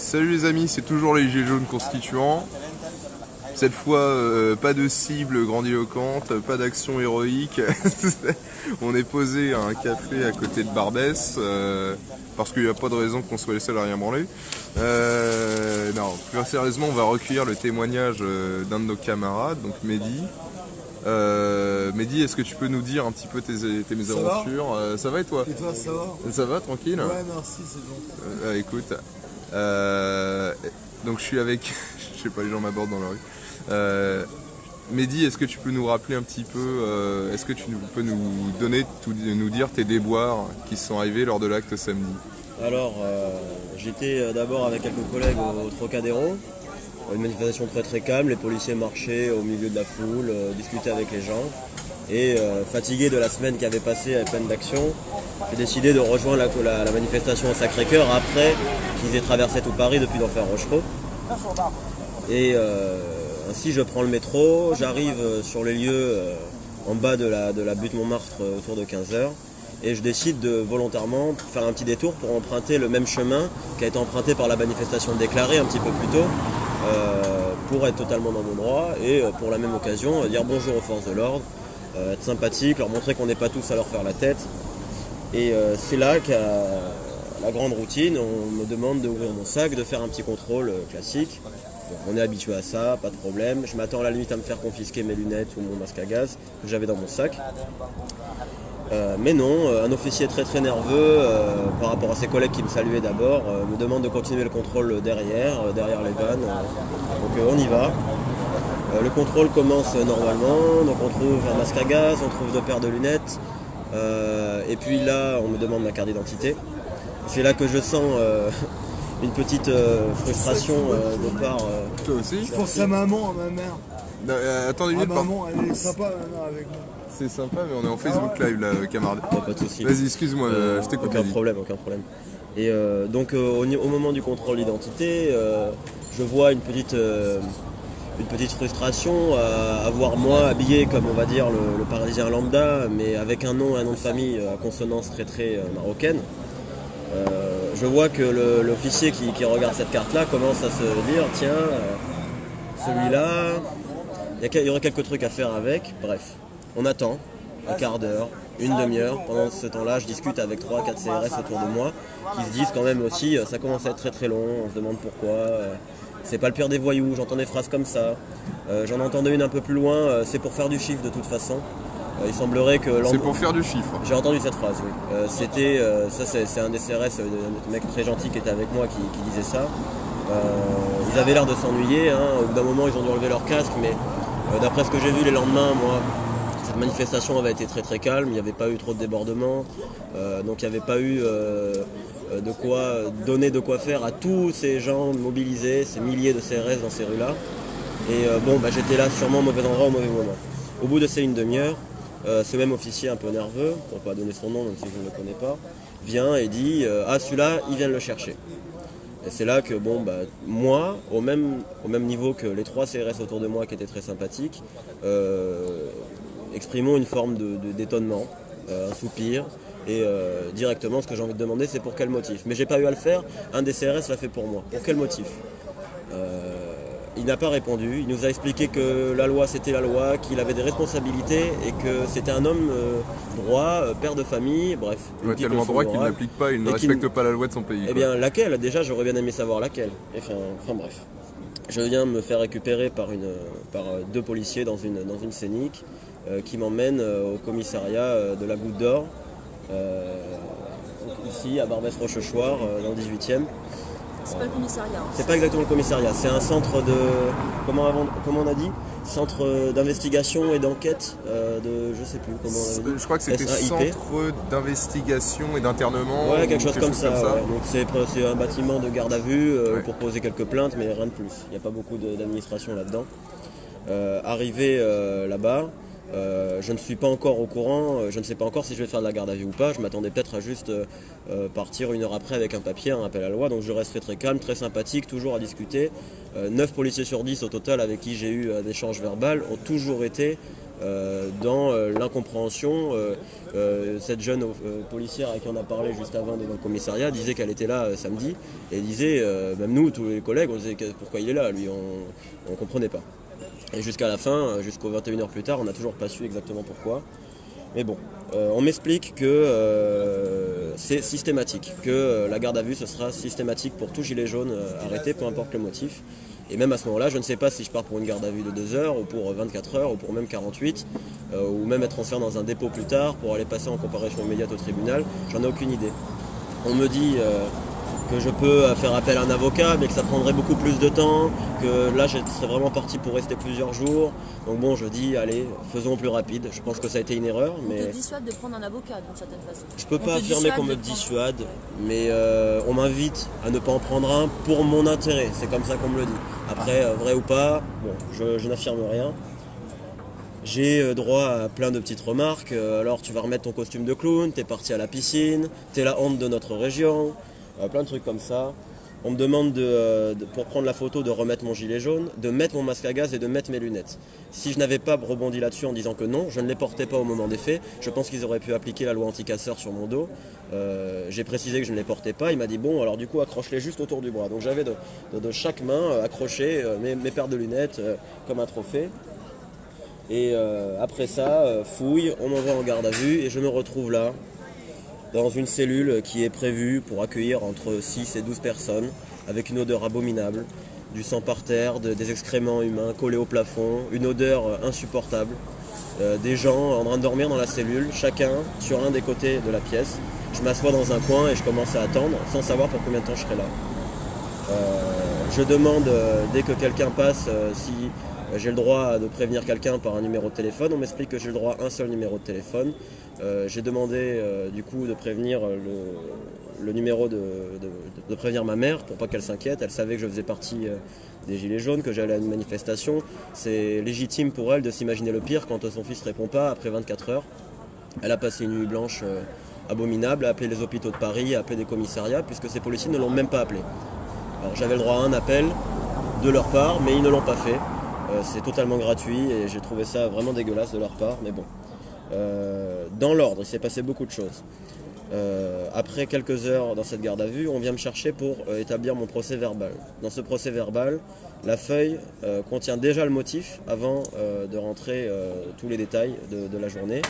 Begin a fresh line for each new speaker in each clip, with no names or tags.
Salut les amis, c'est toujours les Gilets jaunes constituants. Cette fois, pas de cible grandiloquente, pas d'action héroïque. On est posé à un café à côté de Barbès, parce qu'il n'y a pas de raison qu'on soit les seuls à rien branler. Non, plus sérieusement, on va recueillir le témoignage d'un de nos camarades, donc Mehdi. Mehdi, est-ce que tu peux nous dire un petit peu tes mésaventures? Ça va et toi?
Et toi, ça va?
Ça va, tranquille?
Ouais, merci, c'est bon.
Écoute, donc je suis avec, je sais pas, les gens m'abordent dans la rue. Mehdi, est-ce que tu peux nous rappeler un petit peu, est-ce que tu peux nous dire tes déboires qui sont arrivés lors de l'acte samedi?
Alors, j'étais d'abord avec quelques collègues au Trocadéro, une manifestation très calme, les policiers marchaient au milieu de la foule, discutaient avec les gens. Et fatigué de la semaine qui avait passé à pleine d'action, j'ai décidé de rejoindre la manifestation au Sacré-Cœur après qu'ils aient traversé tout Paris depuis l'enfer Rochereau. Et ainsi je prends le métro, j'arrive sur les lieux en bas de la butte Montmartre autour de 15h et je décide de volontairement faire un petit détour pour emprunter le même chemin qui a été emprunté par la manifestation déclarée un petit peu plus tôt pour être totalement dans mon droit et pour la même occasion dire bonjour aux forces de l'ordre. Être sympathique, leur montrer qu'on n'est pas tous à leur faire la tête. Et c'est là qu'à la grande routine, on me demande d'ouvrir mon sac, de faire un petit contrôle classique. Donc on est habitué à ça, pas de problème. Je m'attends à la limite à me faire confisquer mes lunettes ou mon masque à gaz que j'avais dans mon sac. Mais non, un officier très nerveux par rapport à ses collègues qui me saluaient d'abord me demande de continuer le contrôle derrière les vannes. Donc on y va. Le contrôle commence normalement, donc on trouve un masque à gaz, on trouve 2 paires de lunettes, et puis là on me demande ma carte d'identité. C'est là que je sens une petite frustration de part...
Toi aussi?
Je pense à maman, à ma mère.
Attends une minute,
maman, elle est sympa maintenant avec moi.
c'est sympa, mais on est en Facebook Live là, camarade.
Pas de souci.
Vas-y, excuse-moi, je t'écoute.
Aucun problème. Et donc au moment du contrôle d'identité, je vois une petite frustration à voir moi habillé comme on va dire le parisien lambda, mais avec un nom de famille à consonance très marocaine. Je vois que l'officier qui regarde cette carte-là commence à se dire tiens, celui-là, il y aurait quelques trucs à faire avec. Bref, on attend un quart d'heure, une demi-heure. Pendant ce temps-là, je discute avec 3-4 CRS autour de moi qui se disent quand même aussi ça commence à être très long, on se demande pourquoi. C'est pas le pire des voyous, j'entends des phrases comme ça. J'en entendais une un peu plus loin, c'est pour faire du chiffre de toute façon. Il semblerait que...
C'est pour faire du chiffre.
J'ai entendu cette phrase, oui. C'est un des CRS, un mec très gentil qui était avec moi qui disait ça. Ils avaient l'air de s'ennuyer, hein. Au bout d'un moment ils ont dû enlever leur casque, mais d'après ce que j'ai vu les lendemains, moi, cette manifestation avait été très calme, il n'y avait pas eu trop de débordements, donc il n'y avait pas eu... de quoi donner de quoi faire à tous ces gens mobilisés, ces milliers de CRS dans ces rues-là. Et j'étais là sûrement au mauvais endroit au mauvais moment. Au bout de ces une demi-heure, ce même officier un peu nerveux, pour ne pas donner son nom même si je ne le connais pas, vient et dit ah celui-là, il vient le chercher. Et c'est là que moi, au même niveau que les 3 CRS autour de moi qui étaient très sympathiques, exprimons une forme d'étonnement, un soupir. Et directement, ce que j'ai envie de demander, c'est pour quel motif. Mais j'ai pas eu à le faire, un des CRS l'a fait pour moi. Pour quel motif? Il n'a pas répondu, il nous a expliqué que la loi c'était la loi, qu'il avait des responsabilités et que c'était un homme droit, père de famille, bref.
Ouais, tellement droit qu'il n'applique pas, il ne respecte pas la loi de son pays.
Eh bien laquelle? Déjà j'aurais bien aimé savoir laquelle. Enfin bref. Je viens me faire récupérer par 2 policiers dans une scénique qui m'emmènent au commissariat de la Goutte d'Or. Ici à Barbès-Rochechouart dans le 18e.
C'est pas le commissariat.
C'est pas exactement le commissariat, c'est un centre de... Comment on a dit? Centre d'investigation et d'enquête de... je sais plus comment on avait dit.
Je crois que c'était centre d'investigation et d'internement.
Ouais, quelque chose comme ça. Ouais. Donc c'est un bâtiment de garde à vue pour poser quelques plaintes, mais rien de plus. Il n'y a pas beaucoup d'administration là-dedans. Arrivé là-bas, je ne suis pas encore au courant, je ne sais pas encore si je vais faire de la garde à vue ou pas. Je m'attendais peut-être à juste partir 1 heure après avec un papier, un appel à la loi. Donc je resterai très calme, très sympathique, toujours à discuter. 9 policiers sur 10 au total avec qui j'ai eu un échange verbal ont toujours été dans l'incompréhension. Cette jeune policière à qui on a parlé juste avant devant le commissariat disait qu'elle était là samedi et disait, même nous, tous les collègues, on disait pourquoi il est là, lui, on ne comprenait pas. Et jusqu'à la fin, jusqu'aux 21h plus tard, on n'a toujours pas su exactement pourquoi. Mais bon, on m'explique que c'est systématique, que la garde à vue ce sera systématique pour tout gilet jaune arrêté, peu importe le motif. Et même à ce moment-là, je ne sais pas si je pars pour une garde à vue de 2 heures, ou pour 24 heures, ou pour même 48, ou même être transféré dans un dépôt plus tard pour aller passer en comparution immédiate au tribunal. J'en ai aucune idée. On me dit que je peux faire appel à un avocat, mais que ça prendrait beaucoup plus de temps, que là je serais vraiment parti pour rester plusieurs jours. Donc bon, je dis, allez, faisons plus rapide. Je pense que ça a été une erreur. Mais
on te dissuade de prendre un avocat d'une certaine façon.
Je peux pas affirmer qu'on me dissuade, mais on m'invite à ne pas en prendre un pour mon intérêt. C'est comme ça qu'on me le dit. Après, vrai ou pas, bon, je n'affirme rien. J'ai droit à plein de petites remarques. Alors tu vas remettre ton costume de clown, t'es parti à la piscine, t'es la honte de notre région. Plein de trucs comme ça. On me demande pour prendre la photo de remettre mon gilet jaune, de mettre mon masque à gaz et de mettre mes lunettes. Si je n'avais pas rebondi là-dessus en disant que non, je ne les portais pas au moment des faits, je pense qu'ils auraient pu appliquer la loi anti-casseur sur mon dos. J'ai précisé que je ne les portais pas, il m'a dit bon alors du coup accroche-les juste autour du bras. Donc j'avais de chaque main accroché mes paires de lunettes comme un trophée. Et après ça, fouille, on m'envoie en garde à vue et je me retrouve là, dans une cellule qui est prévue pour accueillir entre 6 et 12 personnes, avec une odeur abominable, du sang par terre, des excréments humains collés au plafond, une odeur insupportable, des gens en train de dormir dans la cellule, chacun sur un des côtés de la pièce. Je m'assois dans un coin et je commence à attendre, sans savoir pour combien de temps je serai là. Je demande, dès que quelqu'un passe, si j'ai le droit de prévenir quelqu'un par un numéro de téléphone. On m'explique que j'ai le droit à un seul numéro de téléphone. J'ai demandé du coup de prévenir le numéro de prévenir ma mère pour pas qu'elle s'inquiète. Elle savait que je faisais partie des Gilets jaunes, que j'allais à une manifestation. C'est légitime pour elle de s'imaginer le pire quand son fils ne répond pas après 24 heures. Elle a passé une nuit blanche abominable, a appelé les hôpitaux de Paris, a appelé des commissariats, puisque ces policiers ne l'ont même pas appelé. Alors j'avais le droit à un appel de leur part, mais ils ne l'ont pas fait. C'est totalement gratuit et j'ai trouvé ça vraiment dégueulasse de leur part, mais bon. Dans l'ordre, il s'est passé beaucoup de choses. Après quelques heures dans cette garde à vue, on vient me chercher pour établir mon procès verbal. Dans ce procès verbal, la feuille contient déjà le motif avant de rentrer tous les détails de la journée.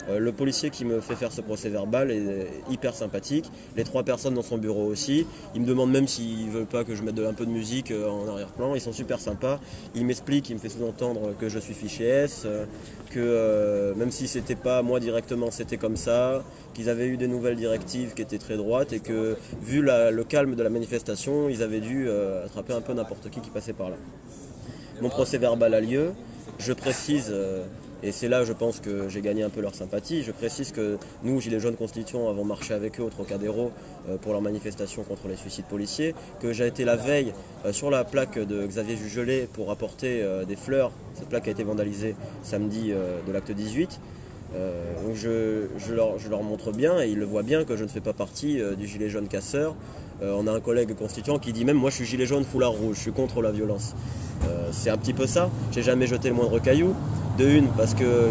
Le policier qui me fait faire ce procès verbal est hyper sympathique. Les 3 personnes dans son bureau aussi. Il me demande même s'ils ne veulent pas que je mette un peu de musique en arrière-plan. Ils sont super sympas. Il m'explique, il me fait sous-entendre que je suis fiché S, que même si c'était pas moi directement, c'était comme ça, qu'ils avaient eu des nouvelles directives qui étaient très droites et que vu le calme de la manifestation, ils avaient dû attraper un peu n'importe qui passait par là. Mon procès verbal a lieu. Je précise... et c'est là, je pense que j'ai gagné un peu leur sympathie. Je précise que nous, Gilets jaunes constituants, avons marché avec eux au Trocadéro pour leur manifestation contre les suicides policiers, que j'ai été la veille sur la plaque de Xavier Jugelet pour apporter des fleurs. Cette plaque a été vandalisée samedi de l'acte 18. Donc je leur montre bien et ils le voient bien que je ne fais pas partie du gilet jaune casseur. On a un collègue constituant qui dit même moi je suis gilet jaune foulard rouge, je suis contre la violence. C'est un petit peu ça, j'ai jamais jeté le moindre caillou. De une, parce que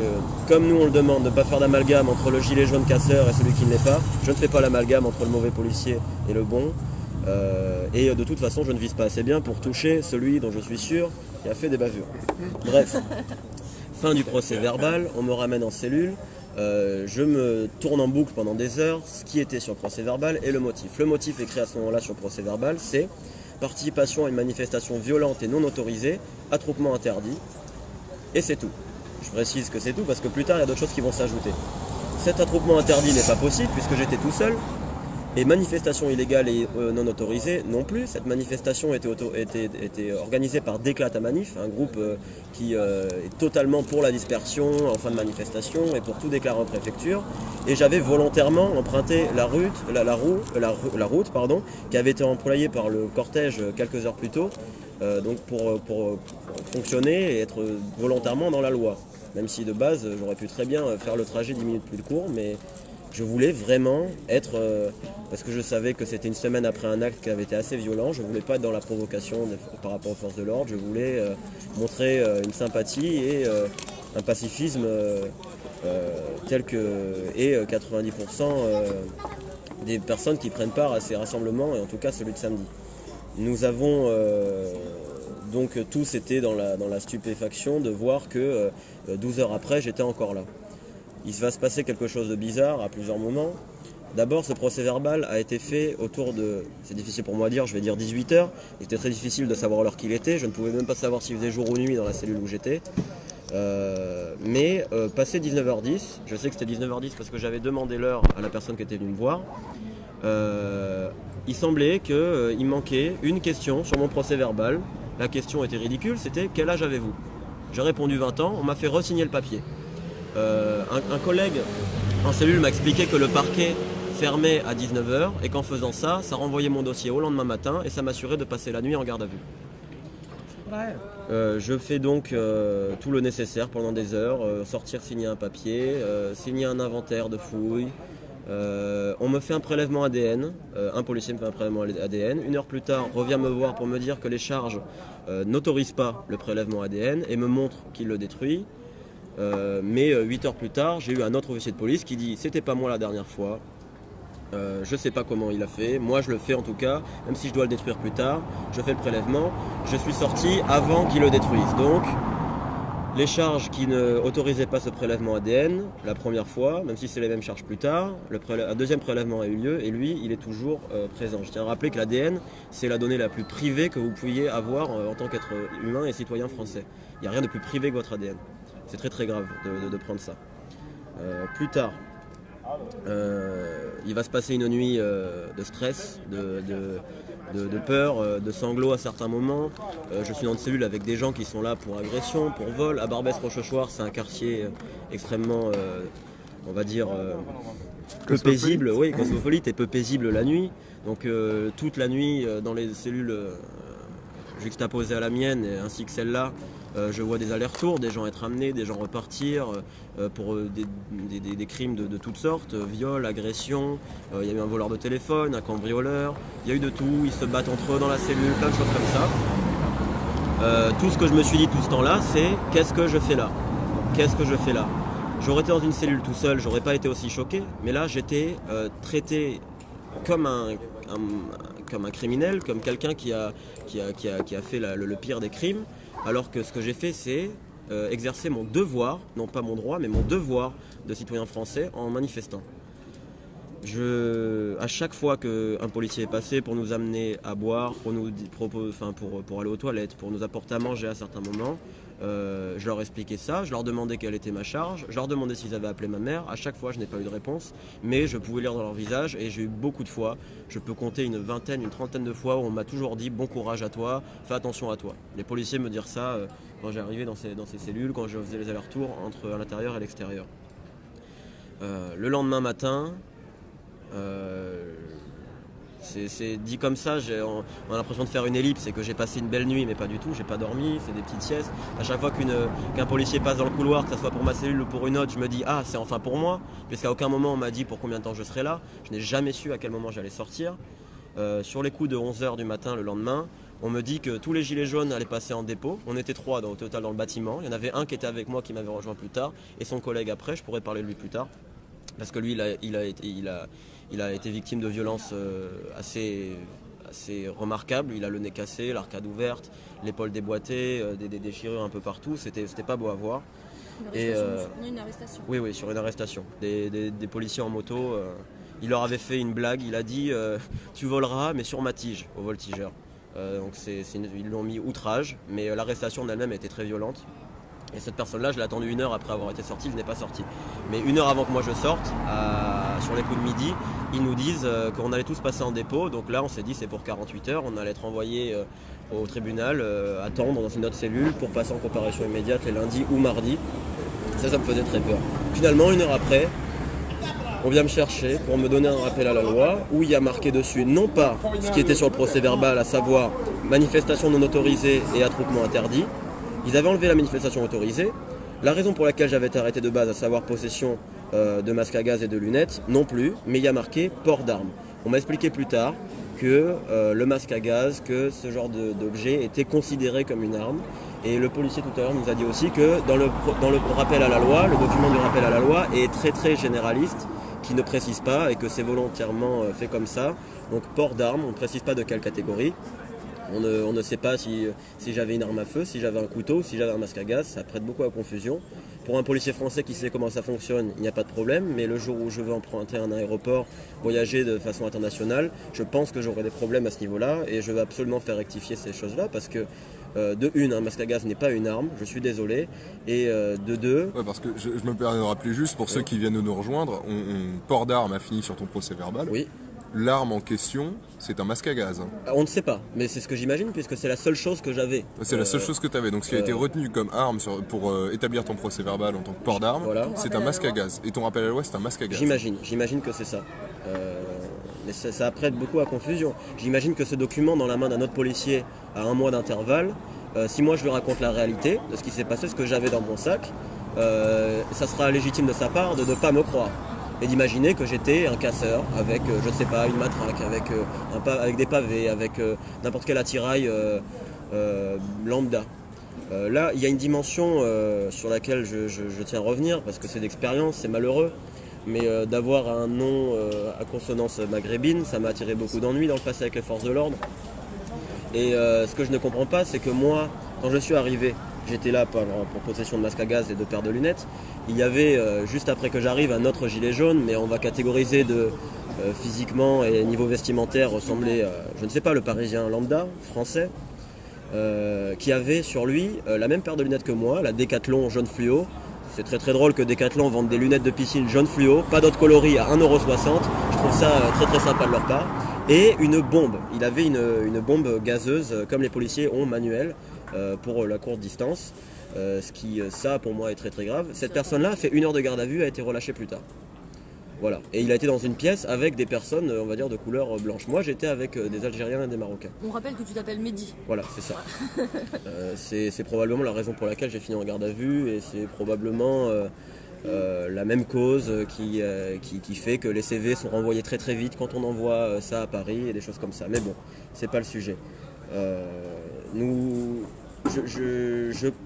comme nous on le demande de ne pas faire d'amalgame entre le gilet jaune casseur et celui qui ne l'est pas, je ne fais pas l'amalgame entre le mauvais policier et le bon. Et de toute façon je ne vise pas assez bien pour toucher celui dont je suis sûr qui a fait des bavures. Bref, fin du procès verbal, on me ramène en cellule. Je me tourne en boucle pendant des heures, ce qui était sur le procès verbal et le motif. Le motif écrit à ce moment-là sur le procès verbal, c'est participation à une manifestation violente et non autorisée, attroupement interdit, et c'est tout. Je précise que c'est tout parce que plus tard il y a d'autres choses qui vont s'ajouter. Cet attroupement interdit n'est pas possible puisque j'étais tout seul, et manifestation illégale et non autorisée non plus. Cette manifestation était organisée par Déclate à Manif, un groupe qui est totalement pour la dispersion en fin de manifestation et pour tout déclarer en préfecture. Et j'avais volontairement emprunté la route qui avait été employée par le cortège quelques heures plus tôt, donc pour fonctionner et être volontairement dans la loi. Même si de base j'aurais pu très bien faire le trajet 10 minutes plus court, mais je voulais vraiment être, parce que je savais que c'était une semaine après un acte qui avait été assez violent, je ne voulais pas être dans la provocation par rapport aux forces de l'ordre, je voulais montrer une sympathie et un pacifisme tel que est 90% des personnes qui prennent part à ces rassemblements, et en tout cas celui de samedi. Nous avons donc tous été dans la stupéfaction de voir que 12 heures après, j'étais encore là. Il va se passer quelque chose de bizarre à plusieurs moments. D'abord, ce procès verbal a été fait autour de, c'est difficile pour moi à dire, je vais dire 18 heures. Il était très difficile de savoir l'heure qu'il était. Je ne pouvais même pas savoir s'il faisait jour ou nuit dans la cellule où j'étais. Mais passé 19h10, je sais que c'était 19h10 parce que j'avais demandé l'heure à la personne qui était venue me voir. Il semblait qu'il manquait une question sur mon procès verbal. La question était ridicule, c'était quel âge avez-vous? J'ai répondu 20 ans, on m'a fait re-signer le papier. Un collègue en cellule m'a expliqué que le parquet fermait à 19h et qu'en faisant ça, ça renvoyait mon dossier au lendemain matin et ça m'assurait de passer la nuit en garde à vue. Je fais donc tout le nécessaire pendant des heures, sortir signer un papier, signer un inventaire de fouilles. On me fait un prélèvement ADN, un policier me fait un prélèvement ADN. Une heure plus tard, revient me voir pour me dire que les charges n'autorisent pas le prélèvement ADN et me montre qu'il le détruit. Mais 8 heures plus tard, j'ai eu un autre officier de police qui dit « c'était pas moi la dernière fois ». Je sais pas comment il a fait, moi je le fais en tout cas, même si je dois le détruire plus tard, je fais le prélèvement, je suis sorti avant qu'il le détruise. Donc les charges qui ne autorisaient pas ce prélèvement ADN la première fois, même si c'est les mêmes charges plus tard, un deuxième prélèvement a eu lieu et lui il est toujours présent. Je tiens à rappeler que l'ADN c'est la donnée la plus privée que vous pouviez avoir en tant qu'être humain et citoyen français. Il n'y a rien de plus privé que votre ADN. C'est très très grave de prendre ça. Plus tard, il va se passer une nuit de stress, de peur, de sanglots à certains moments. Je suis dans une cellule avec des gens qui sont là pour agression, pour vol. À Barbès-Rochechouart, c'est un quartier extrêmement, on va dire, peu paisible, oui, cosmopolite et peu paisible la nuit. Donc toute la nuit, dans les cellules juxtaposées à la mienne, ainsi que celle-là, je vois des allers-retours, des gens être amenés, des gens repartir pour des crimes de toutes sortes, viol, agression, il y a eu un voleur de téléphone, un cambrioleur, il y a eu de tout, ils se battent entre eux dans la cellule, plein de choses comme ça. Tout ce que je me suis dit tout ce temps-là, c'est qu'est-ce que je fais là? Qu'est-ce que je fais là? J'aurais été dans une cellule tout seul, j'aurais pas été aussi choqué, mais là j'étais traité comme un criminel, comme quelqu'un qui a fait le pire des crimes. Alors que ce que j'ai fait, c'est exercer mon devoir, non pas mon droit, mais mon devoir de citoyen français en manifestant. À chaque fois qu'un policier est passé pour nous amener à boire, pour aller aux toilettes, pour nous apporter à manger à certains moments, je leur expliquais ça, je leur demandais quelle était ma charge, je leur demandais s'ils avaient appelé ma mère. À chaque fois, je n'ai pas eu de réponse, mais je pouvais lire dans leur visage et j'ai eu beaucoup de fois, je peux compter une vingtaine, une trentaine de fois où on m'a toujours dit bon courage à toi, fais attention à toi. Les policiers me dirent ça quand j'arrivais dans ces cellules, quand je faisais les allers-retours entre l'intérieur et l'extérieur. Le lendemain matin, c'est dit comme ça, on a l'impression de faire une ellipse et que j'ai passé une belle nuit, mais pas du tout, j'ai pas dormi, c'est des petites siestes. À chaque fois qu'un policier passe dans le couloir, que ce soit pour ma cellule ou pour une autre, je me dis ah c'est enfin pour moi, puisqu'à aucun moment on m'a dit pour combien de temps je serais là, je n'ai jamais su à quel moment j'allais sortir. Sur les coups de 11h du matin le lendemain, on me dit que tous les gilets jaunes allaient passer en dépôt, on était 3 au total dans le bâtiment, il y en avait un qui était avec moi qui m'avait rejoint plus tard, et son collègue après, je pourrais parler de lui plus tard, parce que lui il a été victime de violences assez remarquables. Il a le nez cassé, l'arcade ouverte, l'épaule déboîtée, des déchirures un peu partout. C'était pas beau à voir.
Une arrestation.
Oui, sur une arrestation. Des policiers en moto. Il leur avait fait une blague. Il a dit tu voleras, mais sur ma tige, au voltigeur. Donc ils l'ont mis outrage, mais l'arrestation en elle-même était très violente. Et cette personne-là, je l'ai attendue 1 heure après avoir été sorti, il n'est pas sorti. Mais 1 heure avant que moi je sorte, sur les coups de midi, ils nous disent qu'on allait tous passer en dépôt. Donc là, on s'est dit c'est pour 48 heures, on allait être envoyé au tribunal, attendre dans une autre cellule pour passer en comparution immédiate les lundis ou mardis. Ça me faisait très peur. Finalement, 1 heure après, on vient me chercher pour me donner un rappel à la loi où il y a marqué dessus non pas ce qui était sur le procès verbal, à savoir manifestation non autorisée et attroupement interdit. Ils avaient enlevé la manifestation autorisée. La raison pour laquelle j'avais été arrêté de base, à savoir possession de masque à gaz et de lunettes, non plus, mais il y a marqué port d'armes. On m'a expliqué plus tard que le masque à gaz, que ce genre d'objet était considéré comme une arme. Et le policier tout à l'heure nous a dit aussi que dans le rappel à la loi, le document du rappel à la loi est très très généraliste, qui ne précise pas et que c'est volontairement fait comme ça. Donc port d'armes, on ne précise pas de quelle catégorie. On ne sait pas si j'avais une arme à feu, si j'avais un couteau, si j'avais un masque à gaz, ça prête beaucoup à confusion. Pour un policier français qui sait comment ça fonctionne, il n'y a pas de problème, mais le jour où je veux emprunter un aéroport, voyager de façon internationale, je pense que j'aurai des problèmes à ce niveau-là et je veux absolument faire rectifier ces choses-là parce que de une, un masque à gaz n'est pas une arme, je suis désolé, et de deux...
Ouais, parce que je me permets de rappeler juste, pour ceux qui viennent de nous rejoindre, port d'armes a fini sur ton procès verbal.
Oui.
L'arme en question, c'est un masque à gaz.
On ne sait pas, mais c'est ce que j'imagine puisque c'est la seule chose que j'avais.
C'est la seule chose que tu avais. Donc ce qui a été retenu comme arme pour établir ton procès verbal en tant que port d'arme,
voilà.
C'est un masque à gaz. Et ton rappel à la loi, c'est un masque à gaz.
J'imagine que c'est ça. Mais ça prête beaucoup à confusion. J'imagine que ce document dans la main d'un autre policier à 1 mois d'intervalle, si moi je lui raconte la réalité de ce qui s'est passé, ce que j'avais dans mon sac, ça sera légitime de sa part de ne pas me croire. Et d'imaginer que j'étais un casseur avec, je ne sais pas, une matraque, avec des pavés, avec n'importe quel attirail lambda. Là, il y a une dimension sur laquelle je tiens à revenir, parce que c'est d'expérience, c'est malheureux, mais d'avoir un nom à consonance maghrébine, ça m'a attiré beaucoup d'ennuis dans le passé avec les forces de l'ordre. Et ce que je ne comprends pas, c'est que moi, quand je suis arrivé, j'étais là pour possession de masque à gaz et de paires de lunettes. Il y avait, juste après que j'arrive, un autre gilet jaune, mais on va catégoriser physiquement et niveau vestimentaire ressembler à, je ne sais pas, le parisien lambda, français, qui avait sur lui la même paire de lunettes que moi, la Decathlon jaune fluo. C'est très très drôle que Decathlon vende des lunettes de piscine jaune fluo, pas d'autres coloris à 1,60 €. Je trouve ça très très sympa de leur part. Et une bombe. Il avait une bombe gazeuse, comme les policiers ont manuelle, pour la courte distance. Ça pour moi est très très grave. Cette personne-là a fait 1 heure de garde à vue, a été relâchée plus tard. Voilà. Et il a été dans une pièce avec des personnes, on va dire, de couleur blanche. Moi j'étais avec des Algériens et des Marocains.
On rappelle que tu t'appelles Mehdi.
Voilà, c'est ça. C'est probablement la raison pour laquelle j'ai fini en garde à vue et c'est probablement la même cause qui fait que les CV sont renvoyés très très vite quand on envoie ça à Paris et des choses comme ça. Mais bon, c'est pas le sujet.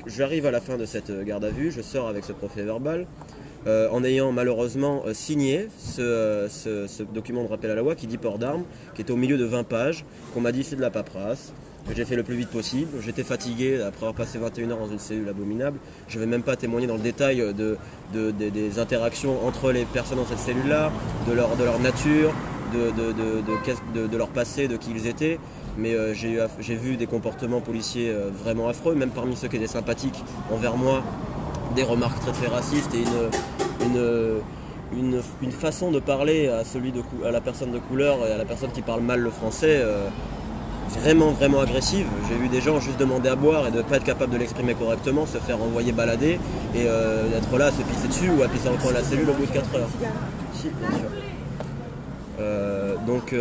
J'arrive à la fin de cette garde à vue, je sors avec ce procès verbal en ayant malheureusement signé ce document de rappel à la loi qui dit port d'armes, qui est au milieu de 20 pages, qu'on m'a dit c'est de la paperasse, que j'ai fait le plus vite possible. J'étais fatigué après avoir passé 21 heures dans une cellule abominable. Je ne vais même pas témoigner dans le détail des interactions entre les personnes dans cette cellule-là, de leur nature, de leur passé, de qui ils étaient. Mais j'ai vu des comportements policiers vraiment affreux, même parmi ceux qui étaient sympathiques envers moi, des remarques très très racistes et une façon de parler à la personne de couleur et à la personne qui parle mal le français vraiment vraiment agressive. J'ai vu des gens juste demander à boire et de ne pas être capable de l'exprimer correctement, se faire envoyer balader et être là à se pisser dessus ou à pisser encore la cellule au bout de 4 heures. Si, bien sûr. Donc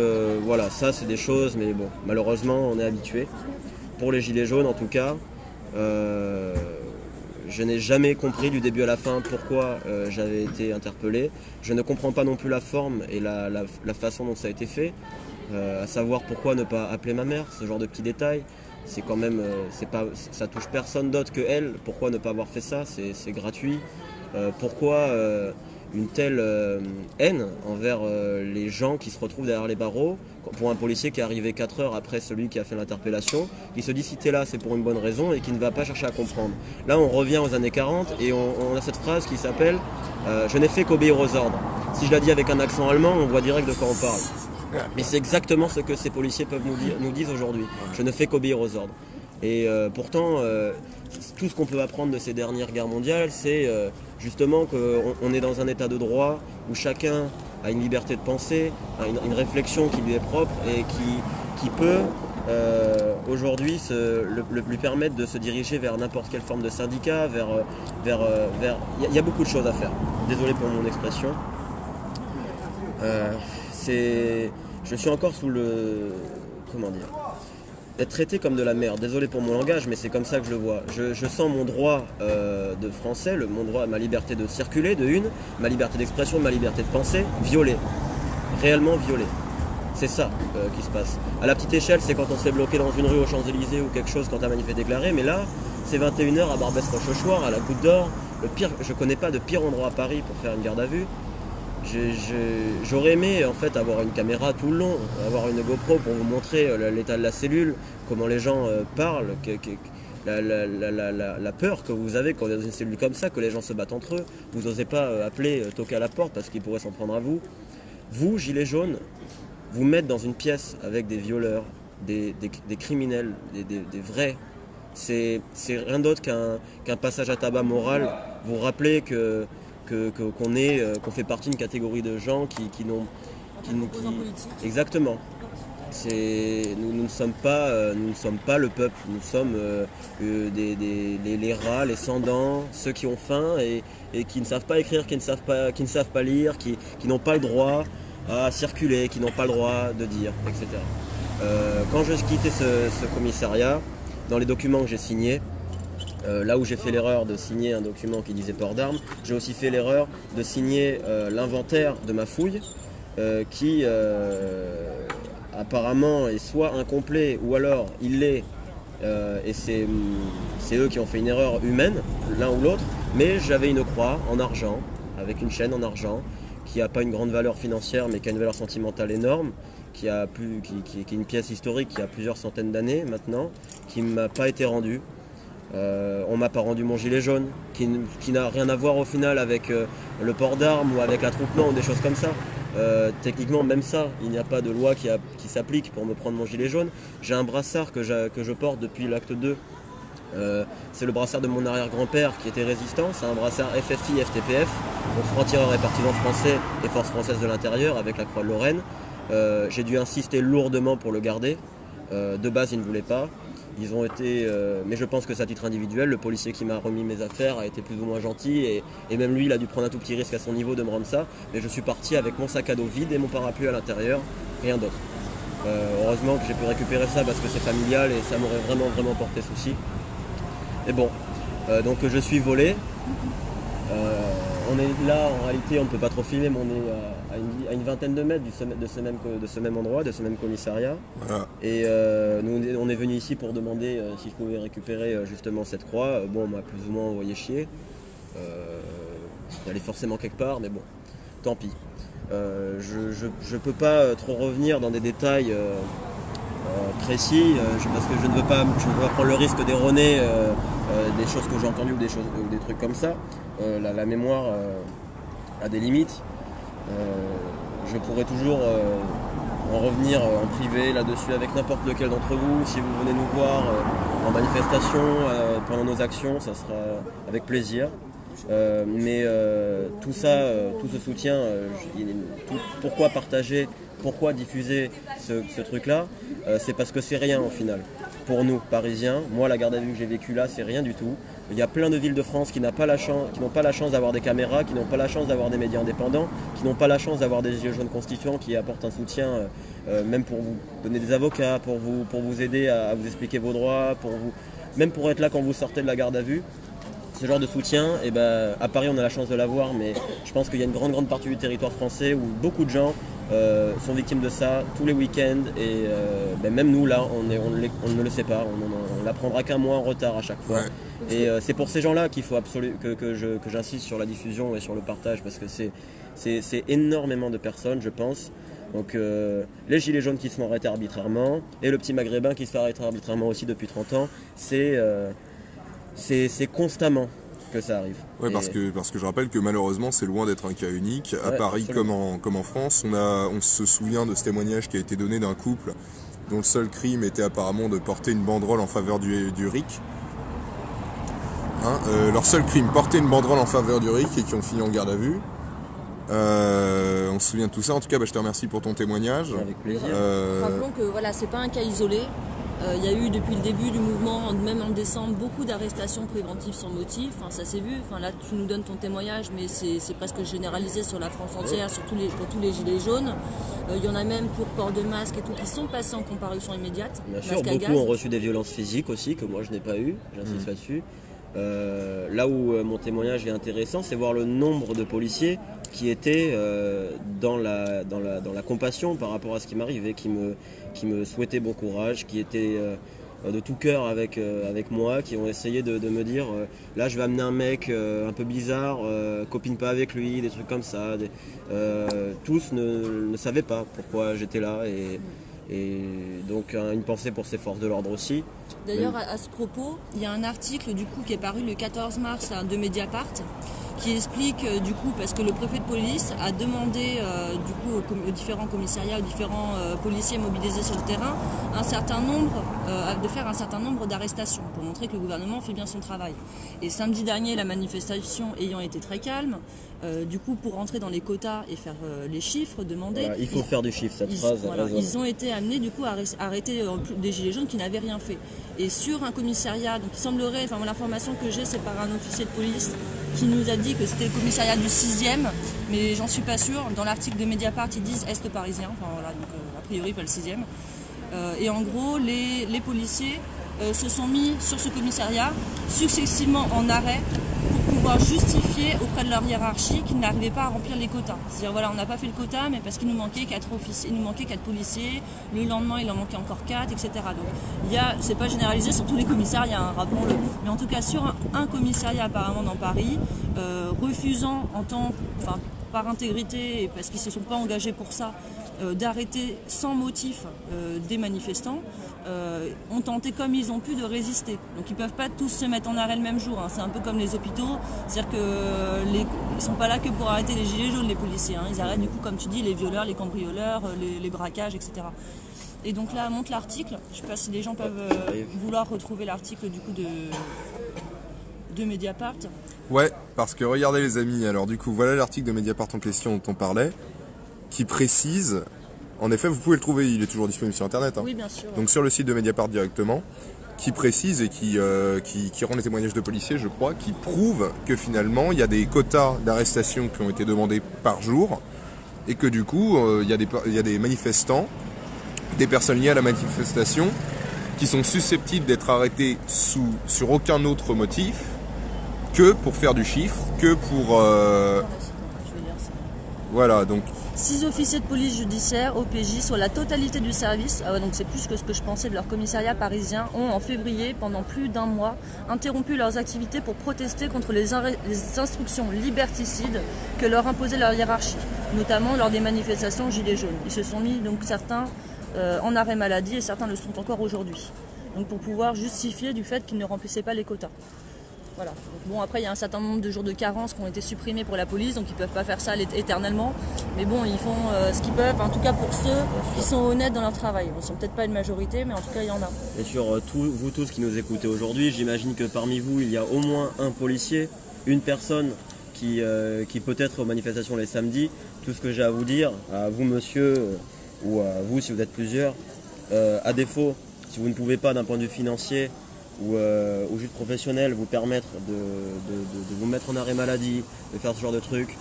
voilà, ça c'est des choses, mais bon, malheureusement on est habitué. Pour les gilets jaunes en tout cas, je n'ai jamais compris du début à la fin pourquoi j'avais été interpellé. Je ne comprends pas non plus la forme et la façon dont ça a été fait, à savoir pourquoi ne pas appeler ma mère, ce genre de petits détails. C'est quand même, ça touche personne d'autre que elle. Pourquoi ne pas avoir fait ça? C'est gratuit. Pourquoi une telle haine envers les gens qui se retrouvent derrière les barreaux pour un policier qui est arrivé 4 heures après celui qui a fait l'interpellation, qui se dit si t'es là c'est pour une bonne raison et qui ne va pas chercher à comprendre. Là on revient aux années 40 et on a cette phrase qui s'appelle je n'ai fait qu'obéir aux ordres. Si je la dis avec un accent allemand, on voit direct de quoi on parle. Mais c'est exactement ce que ces policiers peuvent nous disent aujourd'hui. Je ne fais qu'obéir aux ordres. Et pourtant, tout ce qu'on peut apprendre de ces dernières guerres mondiales, c'est justement qu'on est dans un état de droit où chacun a une liberté de penser, a une réflexion qui lui est propre et qui peut aujourd'hui lui permettre de se diriger vers n'importe quelle forme de syndicat, il y a beaucoup de choses à faire. Désolé pour mon expression. Je suis encore sous comment dire, être traité comme de la merde. Désolé pour mon langage, mais c'est comme ça que je le vois. Je sens mon droit de français, mon droit, ma liberté de circuler, ma liberté d'expression, ma liberté de penser, violée. Réellement violée. C'est ça qui se passe. À la petite échelle, c'est quand on s'est bloqué dans une rue aux Champs-Élysées ou quelque chose quand un manif est déclaré, mais là, c'est 21h à Barbès-Rochechouart, à la Goutte d'Or. Je connais pas de pire endroit à Paris pour faire une garde à vue. J'aurais aimé en fait avoir une caméra tout le long, avoir une GoPro pour vous montrer l'état de la cellule, comment les gens parlent, la peur que vous avez quand vous êtes dans une cellule comme ça, que les gens se battent entre eux. Vous n'osez pas appeler, toquer à la porte parce qu'ils pourraient s'en prendre à vous. Vous, gilets jaunes, vous mettre dans une pièce avec des violeurs, des criminels, des vrais, c'est rien d'autre qu'un passage à tabac moral. Vous rappelez qu'on fait partie d'une catégorie de gens qui n'ont... Exactement. Nous ne sommes pas le peuple, nous sommes les rats, les sans-dents, ceux qui ont faim et qui ne savent pas écrire, qui ne savent pas lire, qui n'ont pas le droit à circuler, qui n'ont pas le droit de dire, etc. Quand je quittais ce commissariat, dans les documents que j'ai signés, là où j'ai fait l'erreur de signer un document qui disait port d'armes, j'ai aussi fait l'erreur de signer l'inventaire de ma fouille qui apparemment est soit incomplet ou alors il l'est et c'est eux qui ont fait une erreur humaine, l'un ou l'autre, mais j'avais une croix en argent, avec une chaîne en argent, qui n'a pas une grande valeur financière mais qui a une valeur sentimentale énorme, qui est une pièce historique qui a plusieurs centaines d'années maintenant, qui ne m'a pas été rendue. On m'a pas rendu mon gilet jaune, qui n'a rien à voir au final avec le port d'armes ou avec l'attroupement ou des choses comme ça. Techniquement, même ça, il n'y a pas de loi qui s'applique pour me prendre mon gilet jaune. J'ai un brassard que je porte depuis l'acte 2. C'est le brassard de mon arrière-grand-père qui était résistant. C'est un brassard FFI FTPF, donc franc-tireur et partisan français et force française de l'intérieur avec la croix de Lorraine. J'ai dû insister lourdement pour le garder. De base, ils ne voulaient pas. Ils ont été, mais je pense que c'est à titre individuel. Le policier qui m'a remis mes affaires a été plus ou moins gentil et même lui, il a dû prendre un tout petit risque à son niveau de me rendre ça. Mais je suis parti avec mon sac à dos vide et mon parapluie à l'intérieur, rien d'autre. Heureusement que j'ai pu récupérer ça parce que c'est familial et ça m'aurait vraiment porté souci. Et bon, donc je suis volé. On est là, en réalité, on ne peut pas trop filmer, mais on est à une vingtaine de mètres de ce même endroit, de ce même commissariat. Voilà. Et on est venu ici pour demander si je pouvais récupérer justement cette croix. Bon, on m'a plus ou moins envoyé chier. Elle est forcément quelque part, mais bon, tant pis. Je peux pas trop revenir dans des détails précis, parce que je ne veux pas prendre le risque d'erroner des choses que j'ai entendues ou des trucs comme ça. La mémoire a des limites. Je pourrais toujours en revenir en privé là-dessus avec n'importe lequel d'entre vous. Si vous venez nous voir en manifestation pendant nos actions, ça sera avec plaisir. Mais tout ça, tout ce soutien, pourquoi partager, pourquoi diffuser ce truc-là, c'est parce que c'est rien au final. Pour nous, Parisiens, moi la garde à vue que j'ai vécue là, c'est rien du tout. Il y a plein de villes de France qui n'ont pas la chance d'avoir des caméras, qui n'ont pas la chance d'avoir des médias indépendants, qui n'ont pas la chance d'avoir des gilets jaunes constituants qui apportent un soutien, même pour vous donner des avocats, pour vous aider à vous expliquer vos droits, même pour être là quand vous sortez de la garde à vue. Ce genre de soutien, à Paris on a la chance de l'avoir, mais je pense qu'il y a une grande partie du territoire français où beaucoup de gens sont victimes de ça tous les week-ends et même nous là on ne le sait pas, on l'apprendra qu'un mois en retard à chaque fois. Ouais. Et c'est pour ces gens-là qu'il faut absolument que j'insiste sur la diffusion et sur le partage parce que c'est énormément de personnes je pense. Donc les gilets jaunes qui se font arrêter arbitrairement et le petit maghrébin qui se fait arrêter arbitrairement aussi depuis 30 ans, c'est constamment que ça arrive.
Ouais, parce que je rappelle que malheureusement c'est loin d'être un cas unique. À Paris comme en France, on se souvient de ce témoignage qui a été donné d'un couple dont le seul crime était apparemment de porter une banderole en faveur du RIC. Leur seul crime, porter une banderole en faveur du RIC et qui ont fini en garde à vue. On se souvient de tout ça. En tout cas, je te remercie pour ton témoignage.
Avec plaisir.
Rappelons que voilà, c'est pas un cas isolé. Il y a eu depuis le début du mouvement, même en décembre, beaucoup d'arrestations préventives sans motif. Enfin, ça s'est vu. Enfin, là, tu nous donnes ton témoignage, mais c'est presque généralisé sur la France entière, pour tous les gilets jaunes. Il y en a même pour port de masque et tout qui sont passés en comparution immédiate.
Bien sûr, beaucoup ont reçu des violences physiques aussi, que moi je n'ai pas eu. J'insiste là-dessus. Là où mon témoignage est intéressant, c'est voir le nombre de policiers qui étaient dans la compassion par rapport à ce qui m'arrivait, qui me souhaitaient bon courage, qui étaient de tout cœur avec moi, qui ont essayé de me dire là je vais amener un mec un peu bizarre, copine pas avec lui, des trucs comme ça. Tous ne savaient pas pourquoi j'étais là et donc une pensée pour ces forces de l'ordre aussi.
D'ailleurs, à ce propos, il y a un article du coup qui est paru le 14 mars de Mediapart qui explique du coup, parce que le préfet de police a demandé du coup aux différents commissariats, aux différents policiers mobilisés sur le terrain, de faire un certain nombre d'arrestations pour montrer que le gouvernement fait bien son travail. Et samedi dernier, la manifestation ayant été très calme, du coup pour rentrer dans les quotas et faire les chiffres demandés,
voilà, il faut faire du chiffre, cette phrase.
Voilà, ils ont été amenés du coup à arrêter des gilets jaunes qui n'avaient rien fait. Et sur un commissariat, donc il semblerait, enfin l'information que j'ai c'est par un officier de police qui nous a dit que c'était le commissariat du 6e, mais j'en suis pas sûre. Dans l'article de Mediapart, ils disent Est parisien, enfin voilà, donc a priori pas le 6e. Et en gros, les policiers se sont mis sur ce commissariat successivement en arrêt pour pouvoir justifier auprès de leur hiérarchie qu'ils n'arrivaient pas à remplir les quotas. C'est-à-dire voilà, on n'a pas fait le quota, mais parce qu'il nous manquait 4 officiers, il nous manquait 4 policiers, le lendemain il en manquait encore 4, etc. Donc c'est pas généralisé sur tous les commissariats, hein, rappelons-le. Mais en tout cas sur un commissariat apparemment dans Paris, refusant par intégrité et parce qu'ils ne se sont pas engagés pour ça, d'arrêter sans motif des manifestants, ont tenté comme ils ont pu de résister. Donc ils ne peuvent pas tous se mettre en arrêt le même jour, hein. C'est un peu comme les hôpitaux, c'est-à-dire qu'ils ne sont pas là que pour arrêter les gilets jaunes, les policiers, hein. Ils arrêtent du coup, comme tu dis, les violeurs, les cambrioleurs, les braquages, etc. Et donc là monte l'article, je ne sais pas si les gens peuvent vouloir retrouver l'article du coup de Mediapart.
Ouais, parce que regardez les amis, alors du coup voilà l'article de Mediapart en question dont on parlait, qui précise, en effet vous pouvez le trouver, il est toujours disponible sur internet, hein.
Oui, bien sûr.
Donc sur le site de Mediapart directement, qui précise et qui rend les témoignages de policiers, je crois, qui prouve que finalement il y a des quotas d'arrestation qui ont été demandés par jour et que du coup il y a des manifestants, des personnes liées à la manifestation qui sont susceptibles d'être arrêtés sur aucun autre motif que pour faire du chiffre, que pour... Voilà, donc...
6 officiers de police judiciaire, OPJ, sur la totalité du service, donc c'est plus que ce que je pensais de leur commissariat parisien, ont en février, pendant plus d'un mois, interrompu leurs activités pour protester contre les instructions liberticides que leur imposait leur hiérarchie, notamment lors des manifestations Gilets jaunes. Ils se sont mis, donc certains, en arrêt maladie et certains le sont encore aujourd'hui. Donc pour pouvoir justifier du fait qu'ils ne remplissaient pas les quotas. Voilà. Donc bon, après il y a un certain nombre de jours de carence qui ont été supprimés pour la police, donc ils ne peuvent pas faire ça éternellement. Mais bon, ils font ce qu'ils peuvent, en tout cas pour ceux qui sont honnêtes dans leur travail. Ils ne sont peut-être pas une majorité, mais en tout cas il y en a.
Et sur vous tous qui nous écoutez aujourd'hui, j'imagine que parmi vous, il y a au moins un policier, une personne qui peut être aux manifestations les samedis. Tout ce que j'ai à vous dire, à vous monsieur, ou à vous si vous êtes plusieurs, à défaut, si vous ne pouvez pas d'un point de vue financier, ou juste professionnel vous permettre de vous mettre en arrêt maladie, de faire ce genre de trucs,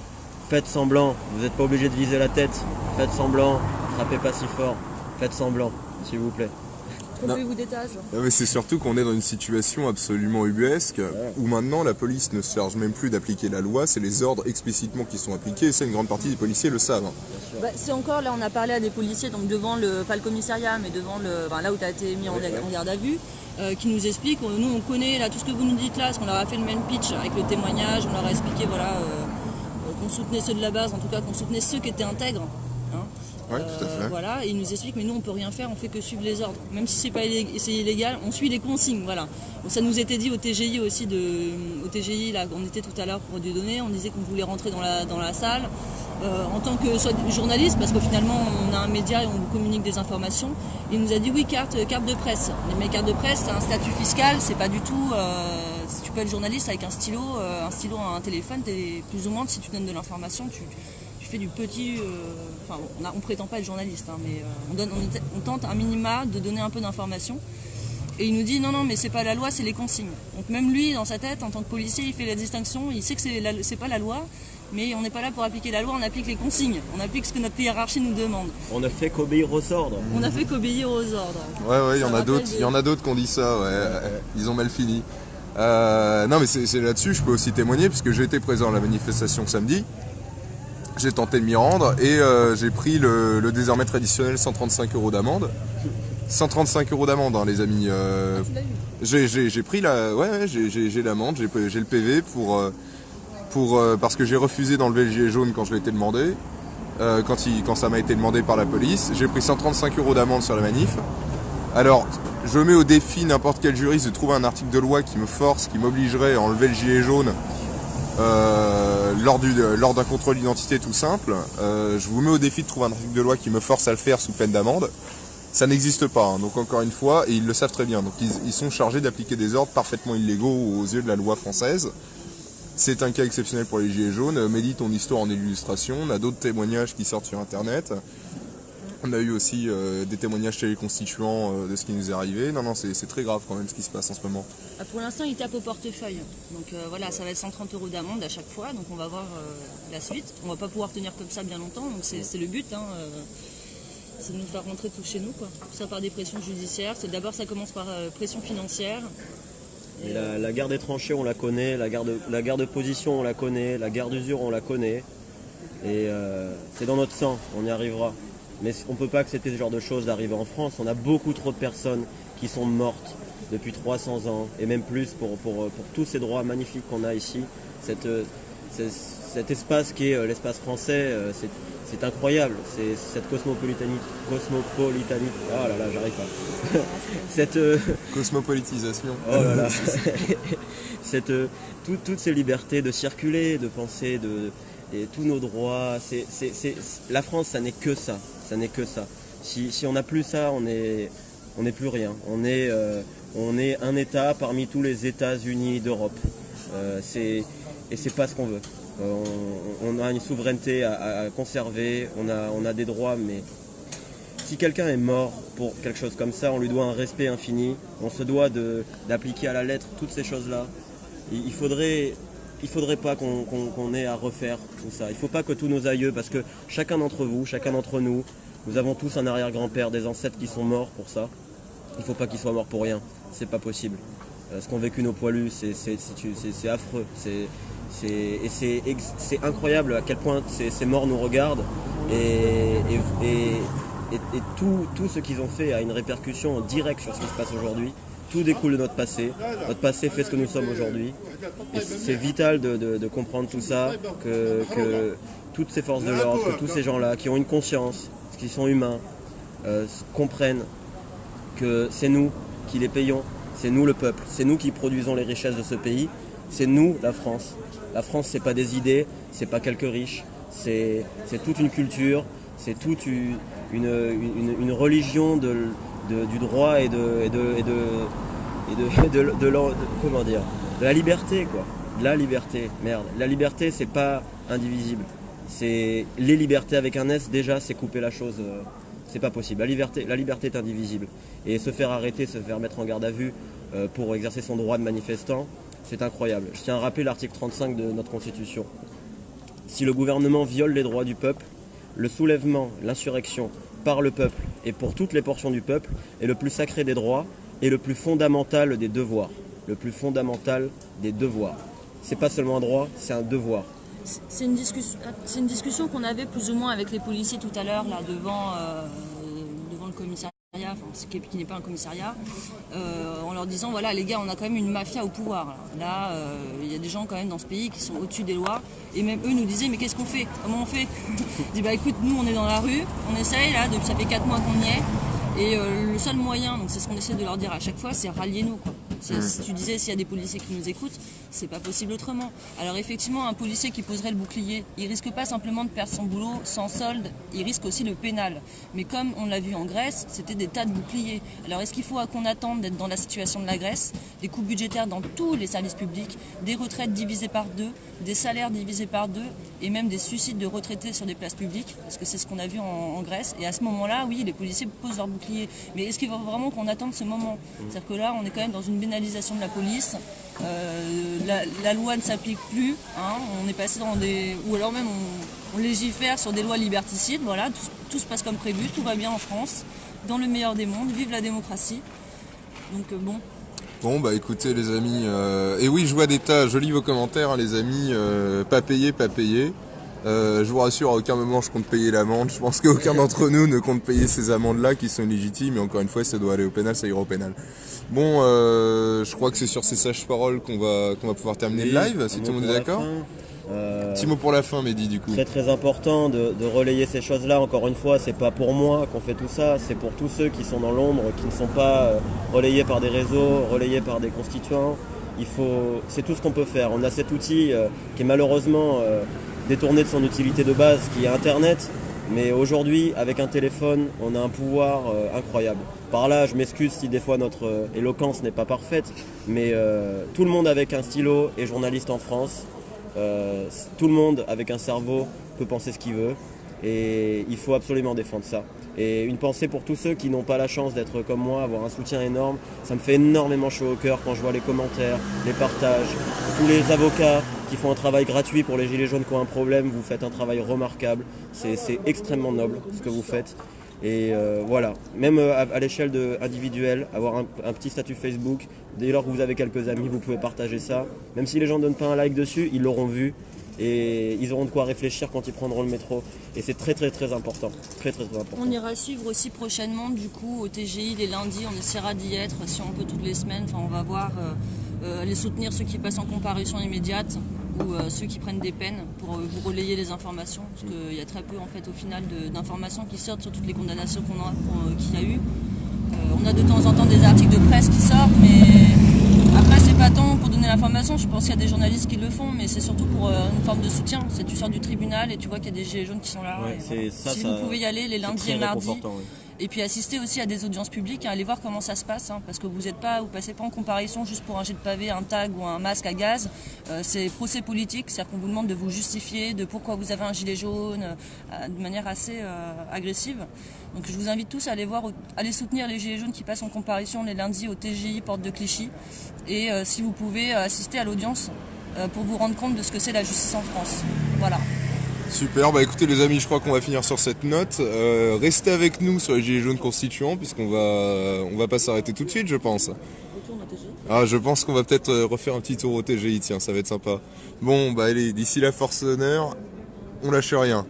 faites semblant, vous n'êtes pas obligé de viser la tête, faites semblant, frappez pas si fort, faites semblant, s'il vous plaît.
Trompez-vous d'étage.
Mais c'est surtout qu'on est dans une situation absolument ubuesque, où maintenant la police ne se charge même plus d'appliquer la loi, c'est les ordres explicitement qui sont appliqués, et ça une grande partie des policiers le savent.
C'est encore, là on a parlé à des policiers, donc devant pas le commissariat, mais devant là où tu as été mis en garde à vue, qui nous expliquent, nous on connaît là tout ce que vous nous dites là, parce qu'on leur a fait le même pitch avec le témoignage, on leur a expliqué qu'on soutenait ceux de la base, en tout cas qu'on soutenait ceux qui étaient intègres. Hein.
Ouais, tout à fait.
Voilà, et ils nous expliquent, mais nous on peut rien faire, on fait que suivre les ordres. Même si c'est illégal, on suit les consignes, voilà. Donc, ça nous était dit au TGI aussi, au TGI, là, on était tout à l'heure pour du donner, on disait qu'on voulait rentrer dans la salle. En tant que journaliste, parce que finalement on a un média et on vous communique des informations, il nous a dit oui, carte de presse. Mais carte de presse, c'est un statut fiscal, c'est pas du tout. Si tu peux être journaliste avec un stylo, un téléphone, t'es plus ou moins, si tu donnes de l'information, tu fais du petit. On prétend pas être journaliste, hein, mais on tente un minima de donner un peu d'informations. Et il nous dit non, mais c'est pas la loi, c'est les consignes. Donc même lui, dans sa tête, en tant que policier, il fait la distinction, il sait que c'est pas la loi. Mais on n'est pas là pour appliquer la loi, on applique les consignes. On applique ce que notre hiérarchie nous demande.
On a fait qu'obéir aux ordres.
On a fait qu'obéir aux ordres.
Ouais, il y en a d'autres qui ont dit ça, ouais. Ils ont mal fini. Non mais c'est là-dessus, je peux aussi témoigner, puisque j'ai été présent à la manifestation samedi. J'ai tenté de m'y rendre et j'ai pris le désormais traditionnel 135 € d'amende. 135 € d'amende, hein, les amis. J'ai pris j'ai l'amende, j'ai le PV parce que j'ai refusé d'enlever le gilet jaune quand je l'ai été demandé, quand ça m'a été demandé par la police. J'ai pris 135 € d'amende sur la manif. Alors, je mets au défi n'importe quel juriste de trouver un article de loi qui m'obligerait à enlever le gilet jaune lors d'un contrôle d'identité tout simple. Je vous mets au défi de trouver un article de loi qui me force à le faire sous peine d'amende. Ça n'existe pas, hein. Donc encore une fois, et ils le savent très bien, donc ils sont chargés d'appliquer des ordres parfaitement illégaux aux yeux de la loi française. C'est un cas exceptionnel pour les gilets jaunes. Mehdi, ton histoire en illustration. On a d'autres témoignages qui sortent sur internet. On a eu aussi des témoignages chez les constituants de ce qui nous est arrivé. Non, c'est très grave quand même ce qui se passe en ce moment.
Pour l'instant, il tape au portefeuille. Donc voilà, ça va être 130 € d'amende à chaque fois. Donc on va voir la suite. On va pas pouvoir tenir comme ça bien longtemps. Donc c'est le but. Hein, c'est de nous faire rentrer tous chez nous, quoi. Tout ça par des pressions judiciaires. D'abord, ça commence par pression financière.
Et la guerre des tranchées, on la connaît. La guerre de position, on la connaît. La guerre d'usure, on la connaît. Et c'est dans notre sang, on y arrivera. Mais on ne peut pas accepter ce genre de choses d'arriver en France. On a beaucoup trop de personnes qui sont mortes depuis 300 ans, et même plus pour tous ces droits magnifiques qu'on a ici. Cet espace qui est l'espace français, c'est incroyable. C'est cette cosmopolitanisme. Ah là là, j'arrive pas.
Cosmopolitisation.
Oh là là. Toutes ces libertés de circuler, de penser, et tous nos droits. La France, ça n'est que ça. Ça n'est que ça. Si on n'a plus ça, on n'est plus rien. On est un État parmi tous les États-Unis d'Europe. Et c'est pas ce qu'on veut. On a une souveraineté à conserver, on a des droits, mais si quelqu'un est mort pour quelque chose comme ça, on lui doit un respect infini. On se doit d'appliquer à la lettre toutes ces choses-là. Il faudrait pas qu'on ait à refaire tout ça. Il ne faut pas que tous nos aïeux, parce que chacun d'entre vous, chacun d'entre nous, nous avons tous un arrière-grand-père, des ancêtres qui sont morts pour ça. Il ne faut pas qu'ils soient morts pour rien. C'est pas possible. Ce qu'ont vécu nos poilus, c'est affreux. C'est incroyable à quel point ces morts nous regardent. Et tout ce qu'ils ont fait a une répercussion directe sur ce qui se passe aujourd'hui. Tout découle de notre passé. Notre passé fait ce que nous sommes aujourd'hui. Et c'est vital de comprendre tout ça, que toutes ces forces de l'ordre, que tous ces gens-là qui ont une conscience, qui sont humains, comprennent que c'est nous qui les payons, c'est nous le peuple, c'est nous qui produisons les richesses de ce pays, c'est nous la France. La France, c'est pas des idées, c'est pas quelques riches, c'est toute une culture, c'est toute une religion du droit et comment dire, de la liberté, quoi. De la liberté, merde. La liberté, c'est pas indivisible. C'est les libertés avec un S, déjà, c'est couper la chose. C'est pas possible. La liberté est indivisible. Et se faire arrêter, se faire mettre en garde à vue pour exercer son droit de manifestant, c'est incroyable. Je tiens à rappeler l'article 35 de notre Constitution. Si le gouvernement viole les droits du peuple, le soulèvement, l'insurrection par le peuple et pour toutes les portions du peuple est le plus sacré des droits et le plus fondamental des devoirs. Le plus fondamental des devoirs. C'est pas seulement un droit, c'est un devoir.
C'est une discussion qu'on avait plus ou moins avec les policiers tout à l'heure là devant le commissariat, enfin, qui n'est pas un commissariat, en leur disant voilà les gars, on a quand même une mafia au pouvoir. Là, il y a des gens quand même dans ce pays qui sont au-dessus des lois, et même eux nous disaient mais qu'est-ce qu'on fait? Comment on fait? Je dis bah écoute, nous on est dans la rue, on essaye là, depuis ça fait 4 mois qu'on y est, et le seul moyen, donc c'est ce qu'on essaie de leur dire à chaque fois, c'est ralliez-nous quoi. Si tu disais s'il y a des policiers qui nous écoutent, c'est pas possible autrement. Alors effectivement, un policier qui poserait le bouclier, il risque pas simplement de perdre son boulot sans solde, il risque aussi le pénal. Mais comme on l'a vu en Grèce, c'était des tas de boucliers. Alors est-ce qu'il faut qu'on attende d'être dans la situation de la Grèce, des coupes budgétaires dans tous les services publics, des retraites divisées par 2, des salaires divisés par 2, et même des suicides de retraités sur des places publiques, parce que c'est ce qu'on a vu en Grèce. Et à ce moment-là, oui, les policiers posent leur bouclier. Mais est-ce qu'il faut vraiment qu'on attende ce moment? C'est-à-dire que là, on est quand même dans une pénalisation de la police, la loi ne s'applique plus, hein, on est passé dans des... ou alors même on légifère sur des lois liberticides, voilà, tout se passe comme prévu, tout va bien en France, dans le meilleur des mondes, vive la démocratie. Donc bon,
Bon bah écoutez les amis, et oui je vois des tas, je lis vos commentaires hein, les amis, pas payé, pas payé. Je vous rassure, à aucun moment je compte payer l'amende, je pense qu'aucun d'entre nous ne compte payer ces amendes-là qui sont légitimes, et encore une fois, si ça doit aller au pénal, ça ira au pénal. Bon, je crois que c'est sur ces sages paroles qu'on va pouvoir terminer le live, si tout le monde est d'accord. Petit mot pour la fin, Mehdi, du coup.
Très très important de relayer ces choses-là. Encore une fois, c'est pas pour moi qu'on fait tout ça, c'est pour tous ceux qui sont dans l'ombre, qui ne sont pas relayés par des réseaux, relayés par des constituants. C'est tout ce qu'on peut faire. On a cet outil qui est malheureusement détourné de son utilité de base, qui est Internet. Mais aujourd'hui, avec un téléphone, on a un pouvoir incroyable. Par là, je m'excuse si des fois notre éloquence n'est pas parfaite, mais tout le monde avec un stylo est journaliste en France. Tout le monde avec un cerveau peut penser ce qu'il veut et il faut absolument défendre ça. Et une pensée pour tous ceux qui n'ont pas la chance d'être comme moi, avoir un soutien énorme. Ça me fait énormément chaud au cœur quand je vois les commentaires, les partages, tous les avocats qui font un travail gratuit pour les gilets jaunes qui ont un problème. Vous faites un travail remarquable, c'est extrêmement noble ce que vous faites. Et voilà, même à l'échelle individuelle, avoir un petit statut Facebook, dès lors que vous avez quelques amis, vous pouvez partager ça. Même si les gens ne donnent pas un like dessus, ils l'auront vu et ils auront de quoi réfléchir quand ils prendront le métro. Et c'est très très très important, très très important.
On ira suivre aussi prochainement du coup au TGI les lundis, on essaiera d'y être si on peut toutes les semaines. Enfin, on va voir, aller soutenir ceux qui passent en comparution immédiate ou ceux qui prennent des peines pour vous relayer les informations, parce qu'il y a très peu en fait au final d'informations qui sortent sur toutes les condamnations qu'il y a eu. On a de temps en temps des articles de presse qui sortent, mais après c'est pas tant pour donner l'information, je pense qu'il y a des journalistes qui le font, mais c'est surtout pour une forme de soutien. C'est tu sors du tribunal et tu vois qu'il y a des gilets jaunes qui sont là.
Ouais,
si vous pouvez y aller les lundis et mardis.
Ouais.
Et puis assister aussi à des audiences publiques, aller voir comment ça se passe, hein, parce que vous passez pas en comparaison juste pour un jet de pavé, un tag ou un masque à gaz. C'est procès politique, c'est-à-dire qu'on vous demande de vous justifier de pourquoi vous avez un gilet jaune, de manière assez agressive. Donc je vous invite tous à aller soutenir les gilets jaunes qui passent en comparution les lundis au TGI Porte de Clichy. Et si vous pouvez assister à l'audience pour vous rendre compte de ce que c'est la justice en France. Voilà.
Super, bah écoutez les amis, je crois qu'on va finir sur cette note. Restez avec nous sur les Gilets jaunes constituants, puisqu'on va pas s'arrêter tout de suite, je pense. Ah, je pense qu'on va peut-être refaire un petit tour au TGI, tiens, ça va être sympa. Bon, bah allez, d'ici là, force honneur, on lâche rien.